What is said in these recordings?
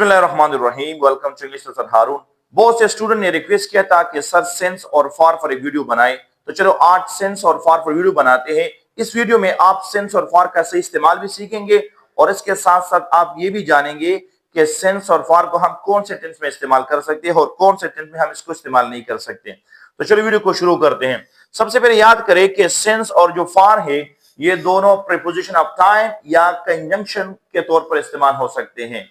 बिस्मिल्लाहिर्रहमानिर्रहीम। Welcome to English sir हारून। बहुत से स्टूडेंट ने रिक्वेस्ट किया था कि सर सेंस और फॉर पर एक वीडियो बनाए, तो चलो आज सेंस और फॉर पर वीडियो बनाते हैं। इस वीडियो में आप सेंस और फॉर का सही इस्तेमाल भी सीखेंगे और इसके साथ साथ आप ये भी जानेंगे कि सेंस और फॉर को हम कौन से टेंस में इस्तेमाल कर सकते हैं और कौन से टेंस में हम इसको इस्तेमाल नहीं कर सकते। तो चलो वीडियो को शुरू करते हैं। सबसे पहले याद करें कि सेंस और जो फॉर है ये दोनों प्रीपोजिशन ऑफ टाइम या कंजंक्शन के तौर पर इस्तेमाल हो सकते हैं।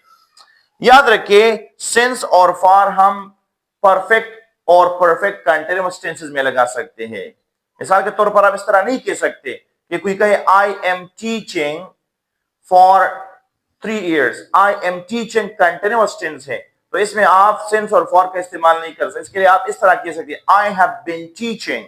याद रखिए सेंस और फॉर हम परफेक्ट और परफेक्ट कंटीन्यूअस टेंसेस में लगा सकते हैं। मिसाल के तौर पर आप इस तरह नहीं कह सकते कि कोई कहे I am teaching for 3 years, I am teaching continuous tense है, तो इसमें आप सेंस और फॉर का इस्तेमाल नहीं कर सकते। इसके लिए आप इस तरह कह सकते हैं I have been teaching,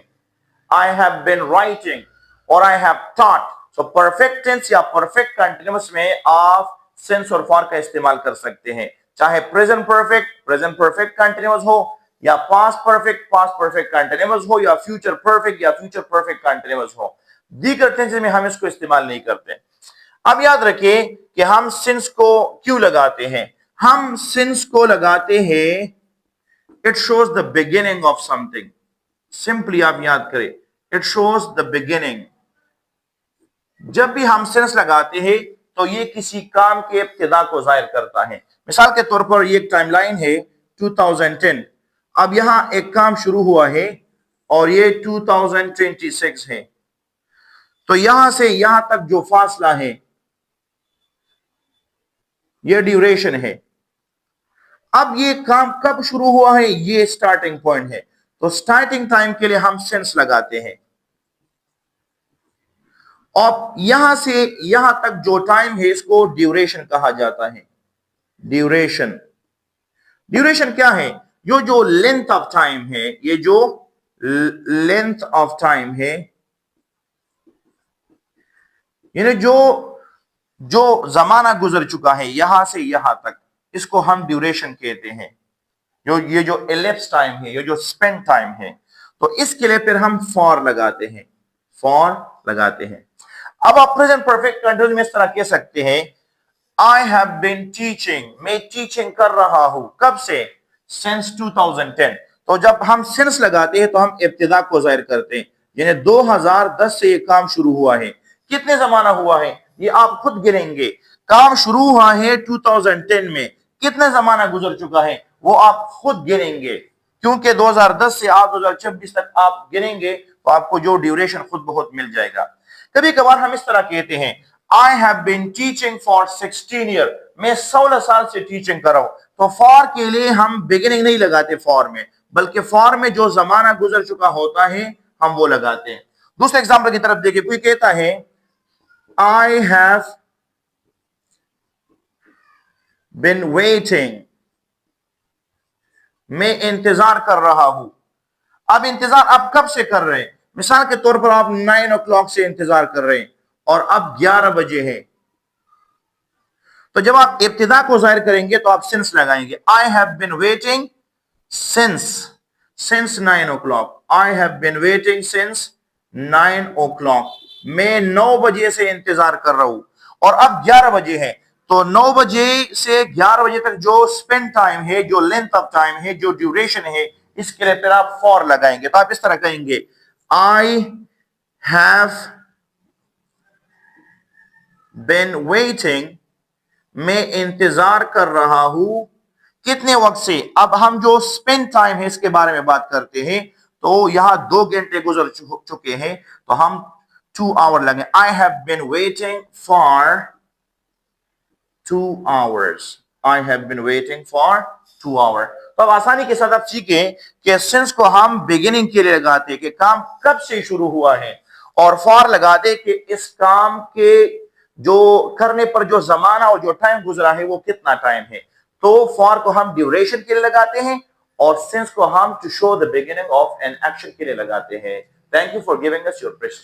I have been writing और I have taught. So perfect tense या परफेक्ट कंटीन्यूअस में आप सेंस और फॉर का इस्तेमाल कर सकते हैं, चाहे प्रेजेंट परफेक्ट कंटीन्यूअस हो या पास्ट परफेक्ट कंटीन्यूअस हो या फ्यूचर परफेक्ट कंटीन्यूअस हो। दीगर टेंसेस में हम इसको इस्तेमाल नहीं करते। अब याद रखिए कि हम सिंस को क्यों लगाते हैं। हम सिंस को लगाते हैं, it shows the beginning of something. Simply आप याद करें, इट शोज द बिगिनिंग। जब भी हम सिंस लगाते हैं तो ये किसी काम के इब्तिदा को जाहिर करता है। मिसाल के तौर पर ये एक टाइमलाइन है 2010। अब यहां एक काम शुरू हुआ है और ये 2026 है, तो यहां से यहां तक जो फासला है ये ड्यूरेशन है। अब ये काम कब शुरू हुआ है, ये स्टार्टिंग पॉइंट है, तो स्टार्टिंग टाइम के लिए हम सेंस लगाते हैं। और यहां से यहां तक जो टाइम है इसको ड्यूरेशन कहा जाता है। ड्यूरेशन क्या है? जो लेंथ ऑफ टाइम है, ये जो लेंथ ऑफ टाइम है, यानी जो जमाना गुजर चुका है यहां से यहां तक, इसको हम ड्यूरेशन कहते हैं। ये जो एलिप्स टाइम है, ये जो स्पेंड टाइम है, तो इसके लिए फिर हम फॉर लगाते हैं। अब आप प्रेजेंट परफेक्ट कंटीन्यूअस में इस तरह कह सकते हैं आई हैव बीन टीचिंग, मैं टीचिंग कर रहा हूं, कब से? सिंस 2010। तो जब हम सिंस लगाते हैं तो हम इब्तिदा को जाहिर करते हैं, यानी 2010 से ये काम शुरू हुआ है। कितने जमाना हुआ है ये आप खुद गिनेंगे। काम शुरू हुआ है 2010 में, कितने जमाना गुजर चुका है वो आप खुद गिनेंगे, क्योंकि 2010 से आप 2026 तक आप गिनेंगे तो आपको जो ड्यूरेशन खुद बहुत मिल जाएगा। कभी कभार हम इस तरह कहते हैं I have been teaching for 16 year, मैं 16 साल से टीचिंग कर रहा हूं। तो फॉर के लिए हम बिगिनिंग नहीं लगाते फॉर में, बल्कि फॉर में जो जमाना गुजर चुका होता है हम वो लगाते हैं। दूसरे एग्जाम्पल की तरफ देखिए, कोई कहता है आई हैव बीन वेटिंग, मैं इंतजार कर रहा हूं। अब इंतजार आप कब से कर रहे हैं? मिसाल के तौर पर आप 9 o'clock से इंतजार कर रहे हैं और अब 11 बजे है, तो जब आप इब्तिदा को जाहिर करेंगे तो आप सिंस लगाएंगे। I have been waiting since 9 o'clock, I have been waiting since 9 o'clock, मैं 9 बजे से इंतजार कर रहा हूं और अब 11 बजे है, तो 9 बजे से 11 बजे तक जो स्पेंड टाइम है, जो लेंथ ऑफ टाइम है, जो ड्यूरेशन है, इसके लिए फिर आप फॉर लगाएंगे। तो आप इस तरह कहेंगे आई हैव बीन वेटिंग, मैं इंतजार कर रहा हूं, कितने वक्त से? अब हम जो स्पेंड टाइम है इसके बारे में बात करते हैं, तो यहां 2 घंटे गुजर चुके हैं, तो हम 2 आवर लगे। I have been waiting for 2 hours, I have been waiting for 2 hours। तो अब आसानी के साथ आप सीखें कि सिंस को हम बिगिनिंग के लिए लगाते हैं कि काम कब से शुरू हुआ है, और फॉर लगाते कि इस काम के जो करने पर जो जमाना और जो टाइम गुजरा है वो कितना टाइम है। तो फॉर को हम ड्यूरेशन के लिए लगाते हैं और सिंस को हम to show the beginning of an action के लिए लगाते हैं। Thank you for giving us your precious